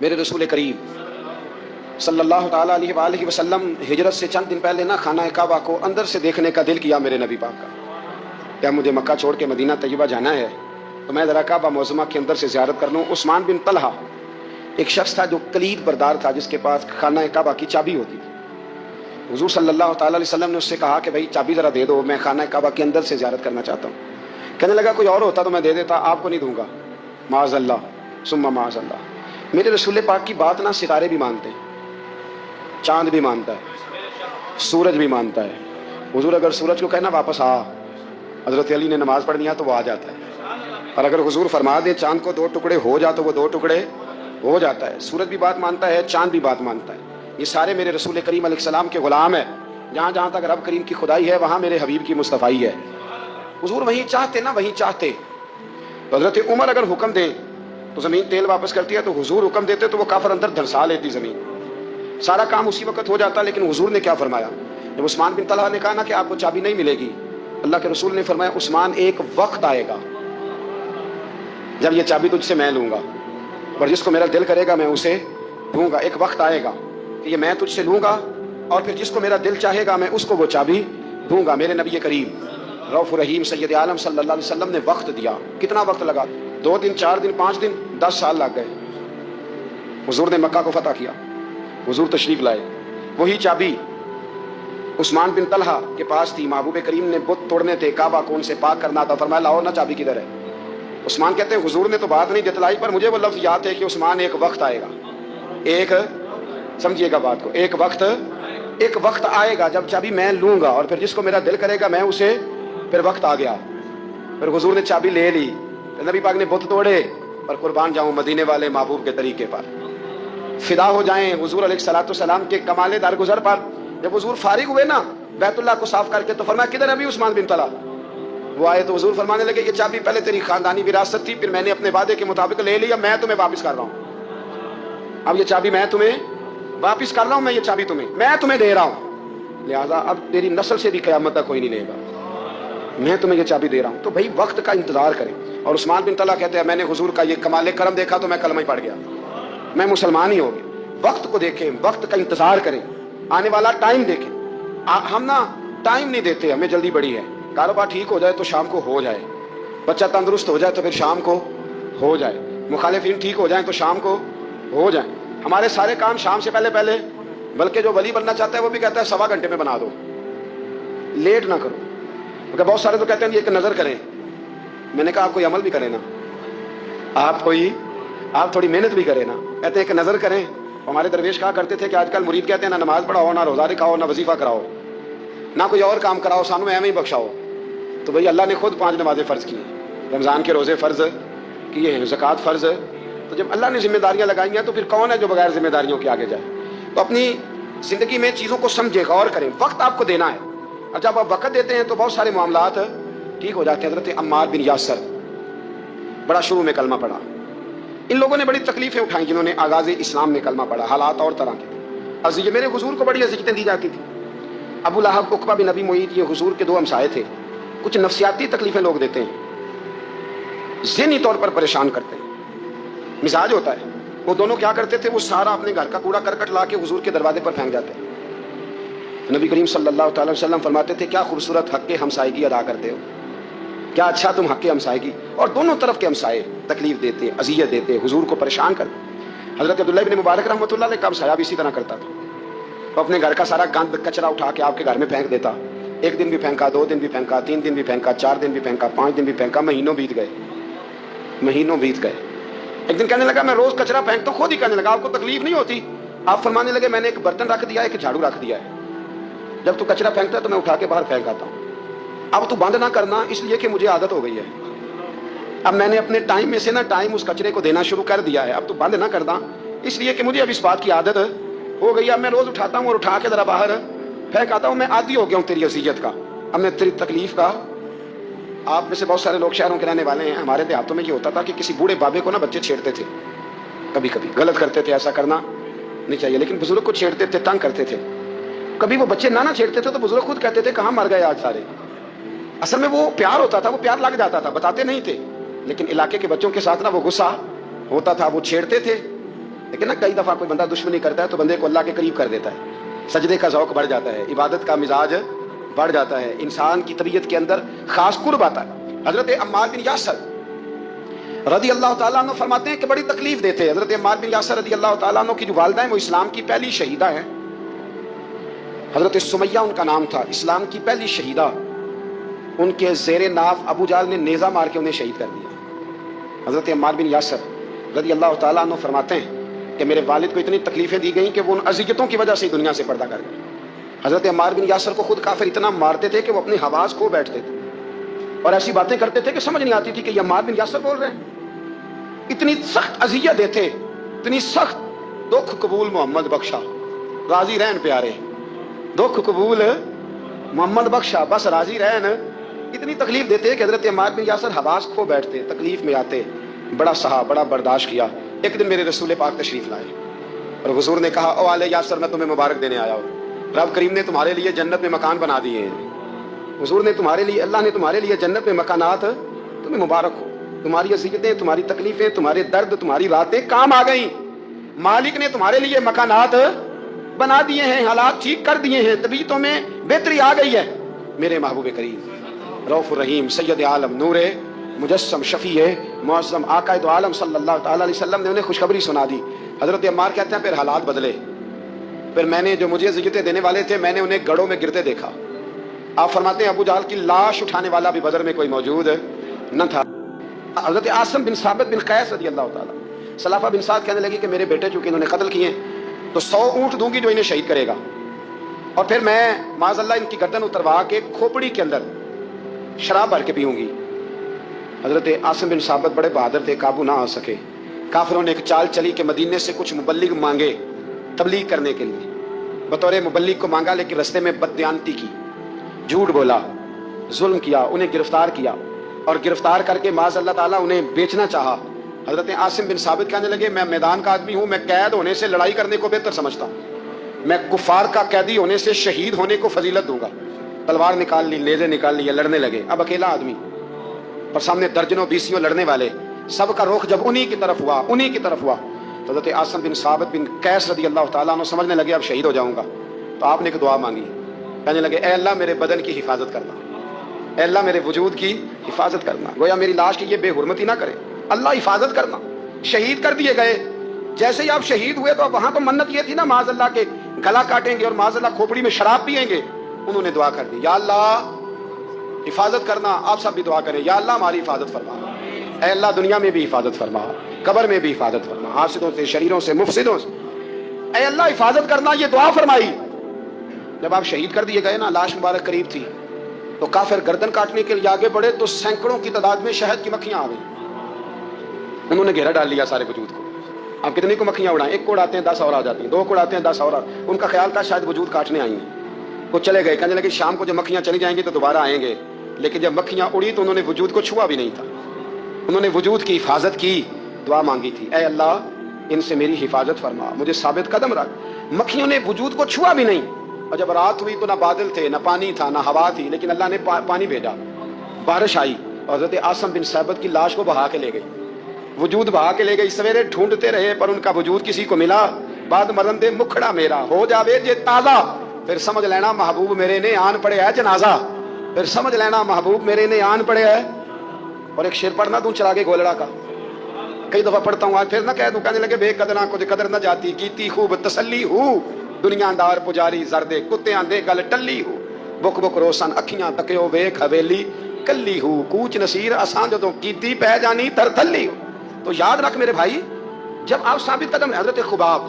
میرے رسول کریم صلی اللہ تعالیٰ علیہ وآلہ وسلم ہجرت سے چند دن پہلے خانہ کعبہ کو اندر سے دیکھنے کا دل کیا میرے نبی پاک کا. کیا مجھے مکہ چھوڑ کے مدینہ طیبہ جانا ہے تو میں ذرا کعبہ معظمہ کے اندر سے زیارت کر لوں. عثمان بن طلحہ ایک شخص تھا جو کلید بردار تھا، جس کے پاس خانہ کعبہ کی چابی ہوتی تھی. حضور صلی اللہ تعالیٰ علیہ وسلم نے اس سے کہا کہ بھائی چابی ذرا دے دو، میں خانہ کعبہ کے اندر سے زیارت کرنا چاہتا ہوں. کہنے لگا کوئی اور ہوتا تو میں دے دیتا، آپ کو نہیں دوں گا. معاذ اللہ ثم معاذ اللہ. میرے رسول پاک کی بات نہ ستارے بھی مانتے ہیں، چاند بھی مانتا ہے، سورج بھی مانتا ہے. حضور اگر سورج کو کہنا واپس آ، حضرت علی نے نماز پڑھنی ہے تو وہ آ جاتا ہے. اور اگر حضور فرما دے چاند کو 2 ٹکڑے ہو جا تو وہ 2 ٹکڑے ہو جاتا ہے. سورج بھی بات مانتا ہے، چاند بھی بات مانتا ہے. یہ سارے میرے رسول کریم علیہ السلام کے غلام ہیں. جہاں جہاں تک رب کریم کی خدائی ہے وہاں میرے حبیب کی مصطفیٰ ہے. حضور وہیں چاہتے نا وہیں چاہتے. تو حضرت عمر اگر حکم دے تو زمین تیل واپس کرتی ہے، تو حضور حکم دیتے تو وہ کافر اندر دھنسا لیتی زمین. سارا کام اسی وقت ہو جاتا. لیکن حضور نے کیا فرمایا؟ جب عثمان بن طلحہ نے کہا نا کہ آپ کو چابی نہیں ملے گی، اللہ کے رسول نے فرمایا عثمان ایک وقت آئے گا جب یہ چابی تجھ سے میں لوں گا، اور جس کو میرا دل کرے گا میں اسے دوں گا. ایک وقت آئے گا کہ یہ میں تجھ سے لوں گا، اور پھر جس کو میرا دل چاہے گا میں اس کو وہ چابی دوں گا. میرے نبی کریم رؤوف رحیم سید عالم صلی اللہ علیہ وسلم نے وقت دیا. کتنا وقت لگا؟ 2 دن 4 دن 5 دن 10 سال لگ گئے. حضور نے مکہ کو فتح کیا، حضور تشریف لائے. وہی چابی عثمان بن طلحہ کے پاس تھی. محبوب کریم نے بت توڑنے تھے، کعبہ کو ان سے پاک کرنا تھا. فرمایا لاؤ نا چابی کدھر ہے؟ عثمان کہتے ہیں حضور نے تو بات نہیں جتلائی، پر مجھے وہ لفظ یاد ہے کہ عثمان ایک وقت آئے گا. ایک سمجھیے گا بات کو، ایک وقت آئے گا جب چابی میں لوں گا، اور پھر جس کو میرا دل کرے گا میں اسے. پھر وقت آ گیا، پھر حضور نے چابی لے لی. نبی پاک نے بت توڑے. پر قربان جاؤں مدینے والے محبوب کے طریقے پر، فدا ہو جائیں حضور علیہ الصلوۃ والسلام کے کمال درگزر پر. جب حضور فارغ ہوئے نا بیت اللہ کو صاف کر کے تو فرمایا کدھر ابھی عثمان بن طلحہ؟ وہ آئے تو حضور فرمانے لگے یہ چابی پہلے تیری خاندانی وراثت تھی، پھر میں نے اپنے وعدے کے مطابق لے لی، اب میں تمہیں واپس کر رہا ہوں. اب یہ چابی میں تمہیں واپس کر رہا ہوں، میں یہ چابی میں تمہیں دے رہا ہوں. لہٰذا اب تیری نسل سے بھی قیامت تک کوئی نہیں لے گا، میں تمہیں یہ چابی دے رہا ہوں. تو بھائی وقت کا انتظار کریں. اور عثمان بن طلحہ کہتے ہیں میں نے حضور کا یہ کمال کرم دیکھا تو میں کلمہ ہی پڑھ گیا، میں مسلمان ہی ہو گیا. وقت کو دیکھیں، وقت کا انتظار کریں، آنے والا ٹائم دیکھیں. ہم نا ٹائم نہیں دیتے، ہمیں جلدی بڑی ہے. کاروبار ٹھیک ہو جائے تو شام کو ہو جائے، بچہ تندرست ہو جائے تو پھر شام کو ہو جائے، مخالفین ٹھیک ہو جائیں تو شام کو ہو جائیں. ہمارے سارے کام شام سے پہلے، بلکہ جو ولی بننا چاہتا ہے وہ بھی کہتا ہے 1.25 گھنٹے میں بنا دو، لیٹ نہ کرو. کیونکہ بہت سارے تو کہتے ہیں ایک نظر کریں. میں نے کہا آپ کوئی عمل بھی کریں نا، آپ تھوڑی محنت بھی کریں نا. کہتے ہیں ایک نظر کریں. ہمارے درویش کہا کرتے تھے کہ آج کل مرید کہتے ہیں نہ نماز پڑھاؤ، نہ روزہ رکھاؤ، نہ وظیفہ کراؤ، نہ کوئی اور کام کراؤ، سانو ایویں ہی بخشاؤ. تو بھئی اللہ نے خود 5 نمازیں فرض کی ہیں، رمضان کے روزے فرض کیے ہیں، زکوٰۃ فرض. تو جب اللہ نے ذمہ داریاں لگائی ہیں تو پھر کون ہے جو بغیر ذمہ داریوں کے آگے جائے؟ تو اپنی زندگی میں چیزوں کو سمجھے، غور کریں. وقت آپ کو دینا ہے، اور جب آپ وقت دیتے ہیں تو بہت سارے معاملات ٹھیک ہو جاتے ہیں. حضرت عمار بن یاسر بڑا شروع میں کلمہ پڑھا. ان لوگوں نے بڑی تکلیفیں اٹھائیں جنہوں نے آغاز اسلام میں کلمہ پڑھا. حالات اور طرح کے تھے. میرے حضور کو بڑی اذیتیں دی جاتی تھی. ابو لہب، عقبہ بن ابی معیط، یہ حضور کے 2 ہمسائے تھے. کچھ نفسیاتی تکلیفیں لوگ دیتے ہیں، ذہنی طور پر پریشان کرتے ہیں، مزاج ہوتا ہے. وہ دونوں کیا کرتے تھے؟ وہ سارا اپنے گھر کا کوڑا کرکٹ لا کے حضور کے دروازے پر پھینک جاتے. نبی کریم صلی اللہ تعالی وسلم فرماتے تھے کیا خوبصورت حق ہمسائیگی ادا کرتے ہو، کیا اچھا تم حق ہمسائیگی. اور دونوں طرف کے ہمسائے تکلیف دیتے، اذیت دیتے، حضور کو پریشان کرتے. حضرت عبداللہ بن مبارک رحمۃ اللہ علیہ کا ہمسایہ بھی اسی طرح کرتا تھا. وہ اپنے گھر کا سارا گند کچرا اٹھا کے آپ کے گھر میں پھینک دیتا. 1 دن بھی پھینکا، 2 دن بھی پھینکا، 3 دن بھی پھینکا، 4 دن بھی پھینکا، 5 دن بھی پھینکا. مہینوں بیت گئے. ایک دن کہنے لگا میں روز کچرا پھینکتا ہوں. خود ہی کہنے لگا آپ کو تکلیف نہیں ہوتی؟ آپ فرمانے لگے میں نے ایک برتن رکھ دیا، ایک جھاڑو رکھ دیا ہے. جب تو کچرا پھینکتا ہے تو میں اٹھا کے باہر پھینک آتا ہوں. اب تو بند نہ کرنا، اس لیے کہ مجھے عادت ہو گئی ہے. اب میں نے اپنے ٹائم میں سے نا ٹائم اس کچرے کو دینا شروع کر دیا ہے. اب تو بند نہ کرنا، اس لیے کہ مجھے اب اس بات کی عادت ہو گئی. اب میں روز اٹھاتا ہوں اور اٹھا کے ذرا باہر پھینک آتا ہوں. میں عادی ہو گیا ہوں تیری اذیت کا، اب میں تیری تکلیف کا. آپ میں سے بہت سارے لوگ شہروں کے رہنے والے ہیں. ہمارے دیہاتوں میں یہ ہوتا تھا کہ کسی بوڑھے بابے کو نا بچے چھیڑتے تھے، کبھی کبھی غلط کرتے تھے، ایسا کرنا نہیں چاہیے، لیکن بزرگ کو چھیڑتے تھے، تنگ کرتے تھے. کبھی وہ بچے نہ چھیڑتے تھے تو بزرگ خود کہتے تھے کہاں مر گئے آج سارے. اصل میں وہ پیار ہوتا تھا، وہ پیار لگ جاتا تھا، بتاتے نہیں تھے، لیکن علاقے کے بچوں کے ساتھ نا وہ غصہ ہوتا تھا. وہ چھیڑتے تھے لیکن نا کئی دفعہ کوئی بندہ دشمنی کرتا ہے تو بندے کو اللہ کے قریب کر دیتا ہے، سجدے کا ذوق بڑھ جاتا ہے، عبادت کا مزاج بڑھ جاتا ہے، انسان کی طبیعت کے اندر خاص قرب آتا ہے۔ حضرت عمار بن یاسر رضی اللہ تعالیٰ عنہ فرماتے ہیں کہ بڑی تکلیف دیتے ہیں۔ حضرت عمار بن یاسر رضی اللہ تعالیٰ عنہ کی جو والدہ ہیں وہ اسلام کی پہلی شہیدہ ہیں، حضرت سمیہ ان کا نام تھا، اسلام کی پہلی شہیدہ۔ ان کے زیر ناف ابو جہل نے نیزہ مار کے انہیں شہید کر دیا۔ حضرت عمار بن یاسر رضی اللہ تعالیٰ عنہ فرماتے ہیں کہ میرے والد کو اتنی تکلیفیں دی گئیں کہ وہ ان اذیتوں کی وجہ سے دنیا سے پردہ کر گئے۔ حضرت عمار بن یاسر کو خود کافر اتنا مارتے تھے کہ وہ اپنی حواس کھو بیٹھتے تھے اور ایسی باتیں کرتے تھے کہ سمجھ نہیں آتی تھی کہ یہ عمار بن یاسر بول رہے ہیں۔ اتنی سخت اذیت دیتے، اتنی سخت۔ دکھ قبول محمد بخشا، راضی رہن پیارے، دکھ قبول محمد بخشا، بس راضی رہن۔ اتنی تکلیف دیتے کہ حضرت عمار بن یاسر حواس کھو بیٹھتے، تکلیف میں آتے، بڑا سہا، بڑا برداشت کیا۔ ایک دن میرے رسول پاک تشریف لائے اور حضور نے کہا، او آل یاسر میں تمہیں مبارک دینے آیا ہوں، رب کریم نے تمہارے لیے جنت میں مکان بنا دیے ہیں۔ حضور نے تمہارے لیے، اللہ نے تمہارے لیے جنت میں مکانات، تمہیں مبارک ہو، تمہاری اذیتیں، تمہاری تکلیفیں، تمہارے درد، تمہاری راتیں کام آ گئیں۔ مالک نے تمہارے لیے مکانات بنا دیے ہیں، حالات ٹھیک کر دیے ہیں، طبیعتوں میں بہتری آ گئی ہے۔ میرے محبوب کریم رؤوف الرحیم سید عالم نور مجسم شفیع معظم آقا دو عالم صلی اللہ تعالی علیہ وسلم نے انہیں خوشخبری سنا دی۔ حضرت عمار کہتے ہیں پھر حالات بدلے، پھر میں نے جو مجھے اذیتیں دینے والے تھے میں نے انہیں گڑھوں میں گرتے دیکھا۔ آپ فرماتے ہیں ابو جہل کی لاش اٹھانے والا بھی بدر میں کوئی موجود نہ تھا۔ حضرت عاصم بن ثابت بن قیس رضی اللہ تعالیٰ، سلافہ بن سعد کہنے لگی کہ میرے بیٹے چونکہ انہوں نے قتل کیے تو 100 اونٹ دوں گی جو انہیں شہید کرے گا، اور پھر میں معاذ اللہ ان کی گردن اتروا کے کھوپڑی کے اندر شراب بھر کے پیوں گی۔ حضرت عاصم بن ثابت بڑے بہادر تھے، قابو نہ آ سکے۔ کافروں نے ایک چال چلی کہ مدینے سے کچھ مبلغ مانگے تبلیغ کرنے کے لیے، بطور مبلغ کو مانگا، لیکن رستے میں بددیانتی کی، جھوٹ بولا، ظلم کیا، انہیں گرفتار کیا، اور گرفتار کر کے معاذ اللہ تعالیٰ انہیں بیچنا چاہا۔ حضرت عاصم بن ثابت کہنے لگے میں میدان کا آدمی ہوں، میں قید ہونے سے لڑائی کرنے کو بہتر سمجھتا ہوں، میں کفار کا قیدی ہونے سے شہید ہونے کو فضیلت دوں گا۔ تلوار نکال لی، نیزے نکال لی، لڑنے لگے۔ اب اکیلا آدمی اور سامنے درجنوں بیسیوں لڑنے والے، سب کا رخ جب انہی کی طرف ہوا، انہی کی طرف ہوا، تو حضرت عاصم بن ثابت بن قیس رضی اللہ تعالیٰ عنہ سمجھنے لگے اب شہید ہو جاؤں گا۔ تو آپ نے ایک دعا مانگی، کہنے لگے اے اللہ میرے بدن کی حفاظت کرنا، اے اللہ میرے وجود کی حفاظت کرنا، گویا میری لاش کی یہ بے حرمتی نہ کرے، اللہ حفاظت کرنا۔ شہید کر دیے گئے۔ جیسے ہی آپ شہید ہوئے تو وہاں تو منت یہ تھی نا معاذ اللہ کے گلا کاٹیں گے اور معاذ اللہ کھوپڑی میں شراب پیئیں گے۔ انہوں نے دعا کر دی، یا اللہ حفاظت کرنا۔ آپ سب بھی دعا کریں، یا اللہ ہماری حفاظت فرما، اے اللہ دنیا میں بھی حفاظت فرما، قبر میں بھی حفاظت فرما، حاسدوں سے، شریروں سے، مفسدوں سے، اے اللہ حفاظت کرنا۔ یہ دعا فرمائی۔ جب آپ شہید کر دیے گئے نا، لاش مبارک قریب تھی، تو کافر گردن کاٹنے کے لیے آگے بڑھے تو سینکڑوں کی تعداد میں شہد کی مکھیاں آ گئی، انہوں نے گھیرا ڈال لیا سارے وجود کو۔ آپ کتنی کو مکھیاں اڑائیں، ایک کو اڑاتے ہیں 10 اور آ جاتی ہیں، 2 کو اڑاتے ہیں 10 اور ان کا خیال تھا شاید وجود کاٹنے آئی ہیں۔ وہ چلے گئے، کہنے لگے شام کو جب مکھیاں چلی جائیں گی تو دوبارہ آئیں گے، لیکن جب مکھیاں اڑی تو انہوں نے وجود کو چھوا بھی نہیں تھا، انہوں نے وجود کی حفاظت کی، دعا مانگی تھی، اے اللہ ان سے میری حفاظت فرما، مجھے ثابت قدم رکھ۔ مکھیوں نے وجود کو چھوا بھی نہیں، اور جب رات ہوئی تو نہ بادل تھے، نہ پانی تھا، نہ ہوا تھی، لیکن اللہ نے پانی بھیجا، بارش آئی، اور حضرت عاصم بن ثابت کی لاش کو بہا کے لے گئی، وجود بہا کے لے گئی۔ سویرے ڈھونڈتے رہے پر ان کا وجود کسی کو ملا، بعد مرن دے مکھڑا میرا ہو جاوے جے تازہ، پھر سمجھ لینا محبوب میرے نے آن پڑے ہے جنازہ، پھر سمجھ لینا محبوب میرے نے آن پڑے ہے۔ اور ایک شعر پڑھنا دوں چراغے گولڑا کا، کئی دفعہ پڑھتا ہوں، آج پھر نہ کہہ دوں، کہنے لگے بے قدرہ کچھ قدر نہ جاتی، کیتی خوب تسلی ہو، دنیا دار پجاری زردے کتیاں دے گل ٹلی ہو، بک بک روشن اکھیاں تکیو ویکھ حویلی کلی ہو، کوچ نصیر اساں جدوں کیتی پہ جانی تر تھلی ہو۔ تو یاد رکھ میرے بھائی، جب آپ ثابت قدم، حضرت خباب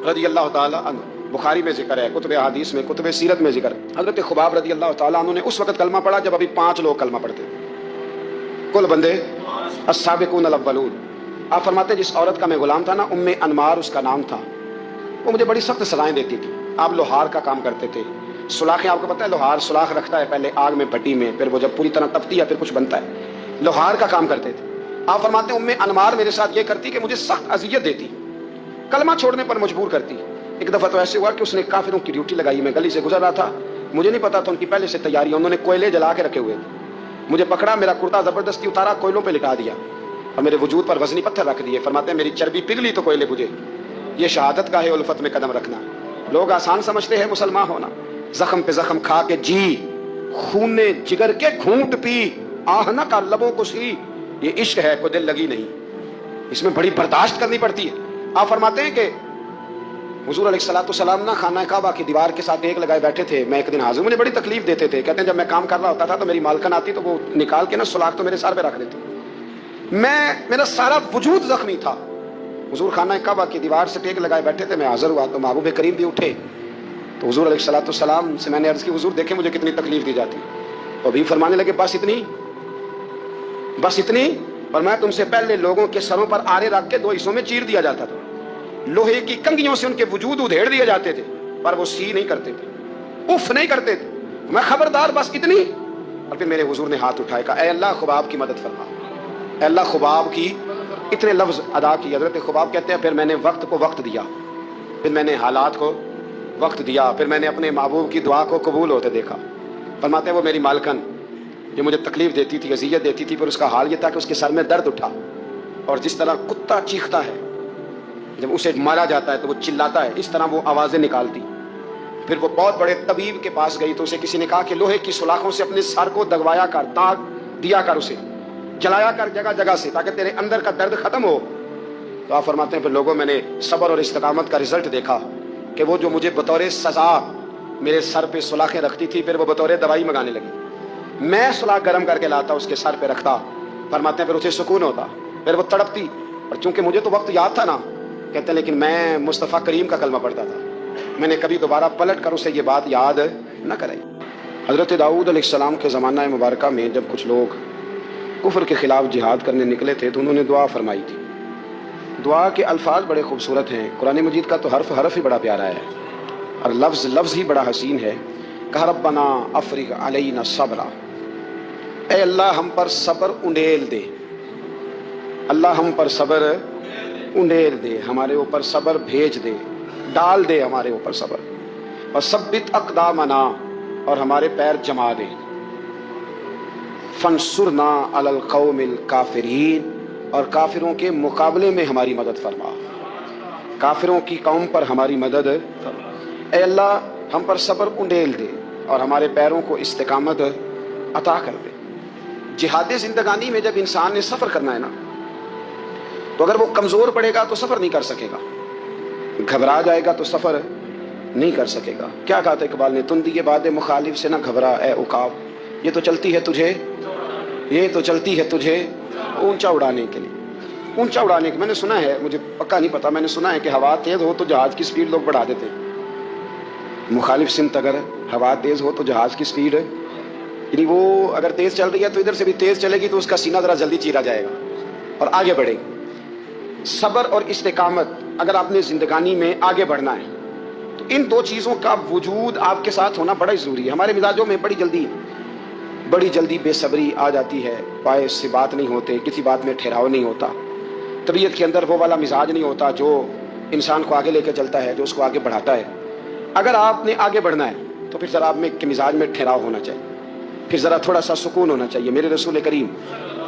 رضی اللہ تعالی عنہ، بخاری میں ذکر ہے، کتب حدیث میں، کتب سیرت میں ذکر ہے، حضرت خباب رضی اللہ تعالیٰ عنہ نے اس وقت کلمہ پڑھا جب ابھی 5 لوگ کلمہ پڑھتے تھے، کل بندے السابقون الاولون۔ آپ فرماتے ہیں جس عورت کا میں غلام تھا نا، ام انمار اس کا نام تھا، وہ مجھے بڑی سخت سزائیں دیتی تھی۔ آپ لوہار کا کام کرتے تھے، سلاخیں، آپ کو پتہ ہے لوہار سلاخ رکھتا ہے پہلے آگ میں بھٹی میں، پھر وہ جب پوری طرح تپتی ہے پھر کچھ بنتا ہے، لوہار کا کام کرتے تھے۔ آپ فرماتے ہیں ام انمار میرے ساتھ یہ کرتی کہ مجھے سخت اذیت دیتی، کلمہ چھوڑنے پر مجبور کرتی۔ ایک دفعہ تو ایسے ہوا کہ اس نے کافروں کی ڈیوٹی لگائی، میں گلی سے گزر رہا تھا، مجھے نہیں پتا تھا ان کی پہلے سے تیاری، انہوں نے کوئلے جلا کے رکھے ہوئے تھے، مجھے پکڑا، میرا کرتا زبردستی اتارا، کوئلوں پہ لٹا دیا، اور میرے وجود پر وزنی پتھر رکھ دیے. فرماتے ہیں میری چربی پگھلی تو کوئلے بجھے. یہ شہادت کا ہے الفت میں قدم رکھنا. لوگ آسان سمجھتے ہیں مسلمان ہونا. زخم پہ زخم کھا کے جی, خون جگر کے گھونٹ پی, آہ نہ کر لبوں کو سی. یہ عشق ہے, کوئی دل لگی نہیں, اس میں بڑی برداشت کرنی پڑتی ہے. آپ فرماتے ہیں کہ حضور علیہ الصلوۃ والسلام نا خانہ کعبہ کی دیوار کے ساتھ ایک لگائے بیٹھے تھے. میں ایک دن حاضر, مجھے بڑی تکلیف دیتے تھے. کہتے ہیں جب میں کام کر رہا ہوتا تھا تو میری مالکن آتی تو وہ نکال کے نا سلاخ تو میرے سر پہ رکھ دیتی. میرا سارا وجود زخمی تھا. حضور خانہ کعبہ کی دیوار سے ٹیک لگائے بیٹھے تھے, میں حاضر ہوا تو محبوب کریم بھی اٹھے. تو حضور علیہ الصلوۃ والسلام سے میں نے عرض کی حضور دیکھیں مجھے کتنی تکلیف دی جاتی. تو ابھی فرمانے لگے بس اتنی, بس اتنی. اور میں تم سے پہلے لوگوں کے سروں پر آرے رکھ کے 2 حصوں میں چیر دیا جاتا تھا. لوہے کی کنگھیوں سے ان کے وجود ادھیڑ دیے جاتے تھے, پر وہ سی نہیں کرتے تھے, اف نہیں کرتے تھے. میں خبردار بس اتنی. اور پھر میرے حضور نے ہاتھ اٹھائے, کہا اے اللہ خباب کی مدد فرما. اے اللہ خباب کی, اتنے لفظ ادا کی. حضرت خباب کہتے ہیں پھر میں نے وقت کو وقت دیا, پھر میں نے حالات کو وقت دیا, پھر میں نے اپنے محبوب کی دعا کو قبول ہوتے دیکھا. فرماتے ہیں وہ میری مالکن جو مجھے تکلیف دیتی تھی, اذیت دیتی تھی, پھر اس کا حال یہ تھا کہ اس کے سر میں درد اٹھا. اور جس طرح کتا چیختا ہے جب اسے مارا جاتا ہے تو وہ چلاتا ہے, اس طرح وہ آوازیں نکالتی. پھر وہ بہت بڑے طبیب کے پاس گئی تو اسے کسی نے کہا کہ لوہے کی سلاخوں سے اپنے سر کو دگوایا کر, داغ دیا کر, اسے جلایا کر جگہ جگہ سے, تاکہ تیرے اندر کا درد ختم ہو. تو آپ فرماتے ہیں پھر لوگوں میں نے صبر اور استقامت کا رزلٹ دیکھا کہ وہ جو مجھے بطور سزا میرے سر پہ سلاخیں رکھتی تھی, پھر وہ بطور دوائی منگانے لگی. میں سلاخ گرم کر کے لاتا, اس کے سر پہ رکھتا. فرماتے ہیں پھر اسے سکون ہوتا, پھر وہ تڑپتی. اور چونکہ مجھے تو وقت یاد تھا نا, کہتے ہیں لیکن میں مصطفیٰ کریم کا کلمہ پڑھتا تھا, میں نے کبھی دوبارہ پلٹ کر اسے یہ بات یاد نہ کرائی. حضرت داؤد علیہ السلام کے زمانہ مبارکہ میں جب کچھ لوگ کفر کے خلاف جہاد کرنے نکلے تھے تو انہوں نے دعا فرمائی تھی. دعا کے الفاظ بڑے خوبصورت ہیں. قرآن مجید کا تو حرف حرف ہی بڑا پیارا ہے اور لفظ لفظ ہی بڑا حسین ہے. کہ ربنا افرغ علینا صبرا, اے اللہ ہم پر صبر انڈیل دے. اللہ ہم پر صبر انڈیل دے, ہمارے اوپر صبر بھیج دے, ڈال دے ہمارے اوپر صبر. اور ثبت اقدامنا, اور ہمارے پیر جما دے. فانصرنا علی القوم الکافرین, اور کافروں کے مقابلے میں ہماری مدد فرما. کافروں کی قوم پر ہماری مدد فرما. اے اللہ ہم پر صبر انڈیل دے اور ہمارے پیروں کو استقامت عطا کر دے. جہاد زندگانی میں جب انسان نے سفر کرنا ہے نا, تو اگر وہ کمزور پڑے گا تو سفر نہیں کر سکے گا, گھبرا جائے گا تو سفر نہیں کر سکے گا. کیا کہا تھا اقبال نے, تندی باد مخالف سے نہ گھبرا اے عقاب, یہ تو چلتی ہے تجھے, یہ تو چلتی ہے تجھے اونچا اڑانے کے لیے. اونچا اڑانے کے, میں نے سنا ہے, مجھے پکا نہیں پتا, میں نے سنا ہے کہ ہوا تیز ہو تو جہاز کی سپیڈ لوگ بڑھا دیتے. مخالف سمت اگر ہوا تیز ہو تو جہاز کی سپیڈ, یعنی وہ اگر تیز چل رہی ہے تو ادھر سے بھی تیز چلے گی تو اس کا سینہ ذرا جلدی چیرا جائے گا اور آگے بڑھے گی. صبر اور استقامت, اگر آپ نے زندگانی میں آگے بڑھنا ہے تو ان 2 چیزوں کا وجود آپ کے ساتھ ہونا بڑا ضروری ہے. ہمارے مزاجوں میں بڑی جلدی بے صبری آ جاتی ہے, باعث سے بات نہیں ہوتے, کسی بات میں ٹھہراؤ نہیں ہوتا, طبیعت کے اندر وہ والا مزاج نہیں ہوتا جو انسان کو آگے لے کے چلتا ہے, جو اس کو آگے بڑھاتا ہے. اگر آپ نے آگے بڑھنا ہے تو پھر ذرا آپ میں کے مزاج میں ٹھہراؤ ہونا چاہیے, پھر ذرا تھوڑا سا سکون ہونا چاہیے. میرے رسول کریم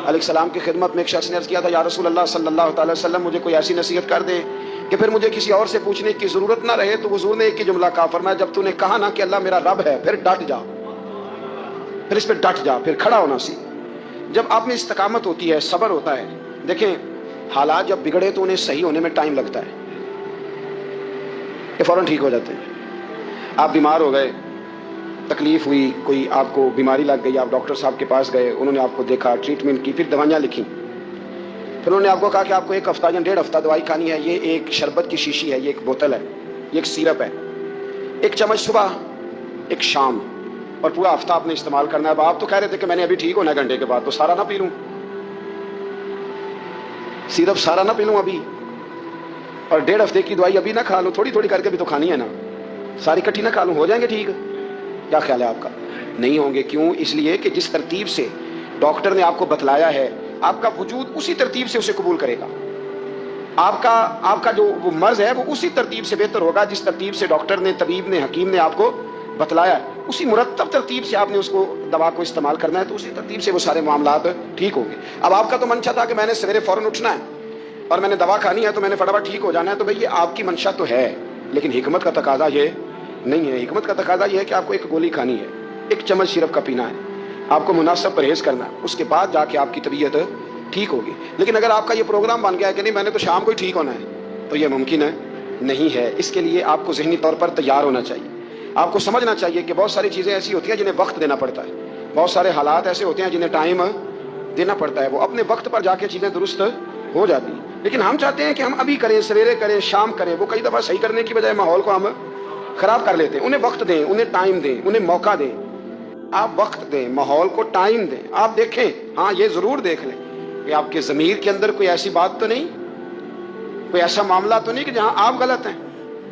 علیہ السلام کی خدمت میں ایک شخص نے عرض کیا تھا, یا رسول اللہ صلی اللہ تعالی وسلم مجھے کوئی ایسی نصیحت کر دے کہ پھر مجھے کسی اور سے پوچھنے کی ضرورت نہ رہے. تو حضور نے ایک ہی جملہ کہا, فرمایا جب تو نے کہا نا کہ اللہ میرا رب ہے, پھر ڈٹ جا, پھر اس پہ ڈٹ جا, پھر کھڑا ہونا سیکھ. جب آپ میں استقامت ہوتی ہے, صبر ہوتا ہے. دیکھیں حالات جب بگڑے تو انہیں صحیح ہونے میں ٹائم لگتا ہے, یہ فوراً ٹھیک ہو جاتے ہیں. آپ بیمار ہو گئے, تکلیف ہوئی, کوئی آپ کو بیماری لگ گئی, آپ ڈاکٹر صاحب کے پاس گئے, انہوں نے آپ کو دیکھا, ٹریٹمنٹ کی, پھر دوائیاں لکھی, پھر انہوں نے آپ کو کہا کہ آپ کو 1 ہفتہ یا 1.5 ہفتہ دوائی کھانی ہے. یہ ایک شربت کی شیشی ہے, یہ ایک بوتل ہے, یہ ایک سیرپ ہے, 1 چمچ صبح 1 شام, اور پورا ہفتہ آپ نے استعمال کرنا ہے. اب آپ تو کہہ رہے تھے کہ میں نے ابھی ٹھیک ہونا ہے گھنٹے کے بعد, تو سارا نہ پی لوں سیرپ, سارا نہ پی لوں ابھی, اور 1.5 ہفتے کی دوائی ابھی نہ کھا لوں, تھوڑی تھوڑی کر کے بھی تو کھانی ہے نا, ساری کٹھی نہ کھا لوں, ہو جائیں گے ٹھیک؟ کیا خیال ہے آپ کا؟ نہیں ہوں گے. کیوں؟ اس لیے کہ جس ترتیب سے ڈاکٹر نے آپ کو بتلایا ہے, آپ کا وجود اسی ترتیب سے اسے قبول کرے گا. آپ کا جو وہ مرض ہے وہ اسی ترتیب سے بہتر ہوگا جس ترتیب سے ڈاکٹر نے, طبیب نے, حکیم نے آپ کو بتلایا ہے. اسی مرتب ترتیب سے آپ نے اس کو دوا کو استعمال کرنا ہے، تو اسی ترتیب سے وہ سارے معاملات ٹھیک ہوں گے۔ اب آپ کا تو منشا تھا کہ میں نے سویرے فوراً اٹھنا ہے اور میں نے دوا کھانی ہے تو میں نے فٹافٹ ٹھیک ہو جانا ہے، تو بھئی یہ آپ کی منشا تو ہے، لیکن حکمت کا تقاضا یہ نہیں ہے۔ حکمت کا تقاضا یہ ہے کہ آپ کو ایک گولی کھانی ہے، ایک چمچ سیرپ کا پینا ہے، آپ کو مناسب پرہیز کرنا ہے، اس کے بعد جا کے آپ کی طبیعت ٹھیک ہوگی۔ لیکن اگر آپ کا یہ پروگرام بن گیا ہے کہ نہیں میں نے تو شام کو ہی ٹھیک ہونا ہے، تو یہ ممکن ہے نہیں ہے۔ اس کے لیے آپ کو ذہنی طور پر تیار ہونا چاہیے، آپ کو سمجھنا چاہیے کہ بہت ساری چیزیں ایسی ہوتی ہیں جنہیں وقت دینا پڑتا ہے، بہت سارے حالات ایسے ہوتے ہیں جنہیں ٹائم دینا پڑتا ہے، وہ اپنے وقت پر جا کے چیزیں درست ہو جاتی ہیں۔ لیکن ہم چاہتے ہیں کہ ہم ابھی کریں، سویرے کریں، شام کریں، وہ کئی دفعہ صحیح کرنے کی بجائے ماحول کو ہم خراب کر لیتے ہیں۔ انہیں وقت دیں، انہیں ٹائم دیں، انہیں موقع دیں، آپ وقت دیں، ماحول کو ٹائم دیں۔ آپ دیکھیں، ہاں یہ ضرور دیکھ لیں کہ آپ کے ضمیر کے اندر کوئی ایسی بات تو نہیں، کوئی ایسا معاملہ تو نہیں کہ جہاں آپ غلط ہیں،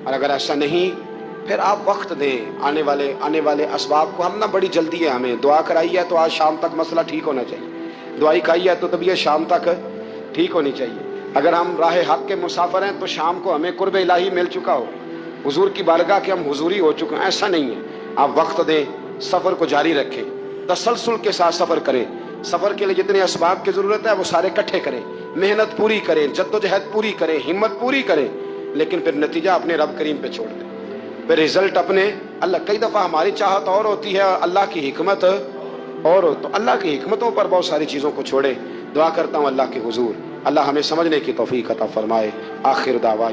اور اگر ایسا نہیں پھر آپ وقت دیں آنے والے اسباب کو۔ ہم نہ بڑی جلدی ہے، ہمیں دعا کرائی ہے تو آج شام تک مسئلہ ٹھیک ہونا چاہیے، دعائی کھائی ہے تو طبیعت شام تک ٹھیک ہونی چاہیے۔ اگر ہم راہ حق کے مسافر ہیں تو شام کو ہمیں قرب الہی مل چکا ہو، حضور کی بارگاہ کے ہم حضوری ہو چکے ہیں، ایسا نہیں ہے۔ آپ وقت دیں، سفر کو جاری رکھیں، تسلسل کے ساتھ سفر کریں، سفر کے لیے جتنے اسباب کی ضرورت ہے وہ سارے اکٹھے کریں، محنت پوری کریں، جدوجہد پوری کریں، ہمت پوری کریں، لیکن پھر نتیجہ اپنے رب کریم پہ چھوڑ دیں، پھر رزلٹ اپنے اللہ۔ کئی دفعہ ہماری چاہت اور ہوتی ہے اور اللہ کی حکمت اور ہو، تو اللہ کی حکمتوں پر بہت ساری چیزوں کو چھوڑیں۔ دعا کرتا ہوں اللہ کے حضور اللہ ہمیں سمجھنے کی توفیق عطا فرمائے۔ آخر دعوا